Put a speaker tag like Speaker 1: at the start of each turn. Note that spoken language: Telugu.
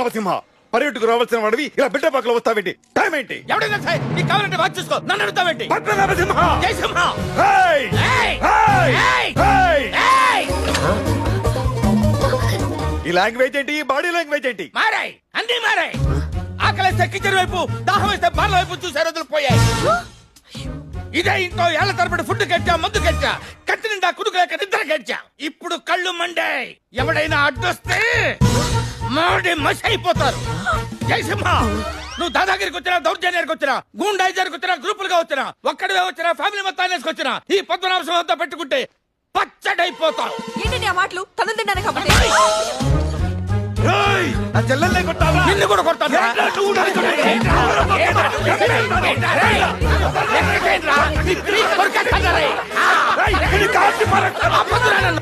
Speaker 1: నరసింహ, పర్యటకు రావాల్సిన వాడివి ఇలా బిడ్డ పక్కల వస్తావేంటి? టైం ఏంటి?
Speaker 2: ఎవడైనా సరే నీకు కావాలంటే వాచ్ చూసుకో, నన్ను అడుగుతావేంటి?
Speaker 1: పట్ల నరసింహ!
Speaker 2: జై సింహ!
Speaker 1: హేయ్!
Speaker 2: ఏయ్!
Speaker 1: హేయ్!
Speaker 2: ఏయ్!
Speaker 1: హేయ్!
Speaker 2: ఏయ్!
Speaker 1: ఈ లాంగ్వేజ్ ఏంటి? ఈ బాడీ లాంగ్వేజ్ ఏంటి?
Speaker 2: మారాయి, అన్ని మారాయి. ఆకలిస్తే కిచెన్ వైపు, దాహం వేస్తే బార్ల వైపు చూసే రోజులు పోయాయి. ఇదే ఇంట్లో ఏళ్ల తరబడి ఫుడ్ కట్టా, మందు కట్టా, కత్తి నిండా కుడుకు లేక నిద్ర కట్టా. ఇప్పుడు కళ్ళు మండాయి. ఎవడైనా అడ్డొస్తే మాడి మసి అయిపోతారు. జయసింహ, నువ్వు దాదాగిరికి వచ్చినా, దౌర్జన్యానికి వచ్చినా, గూండాయిజానికి వచ్చినా, గ్రూపులుగా వచ్చినా, ఒక్కడివే వచ్చినా, ఫ్యామిలీ మొత్తాన్ని వేసుకొచ్చినా, ఈ పద్మనాభం అంతా పెట్టుకుంటే పచ్చడైపోతావు.
Speaker 3: ఏంటండి ఆ మాటలు? తను తిన్నాను కాబట్టి
Speaker 1: ఏయ్! నా చెల్లెల్ని కొట్టావా?
Speaker 2: నిన్ను కూడా కొడతాను.
Speaker 1: ఏంట్రా నువ్వు నడుచుకుంటే?
Speaker 2: ఏంట్రా? నీ పిల్లి కొరికేస్తాను రా.
Speaker 1: ఏయ్! ఇది కాల్చి పారేస్తా.
Speaker 2: ఆ పొద్దున నన్ను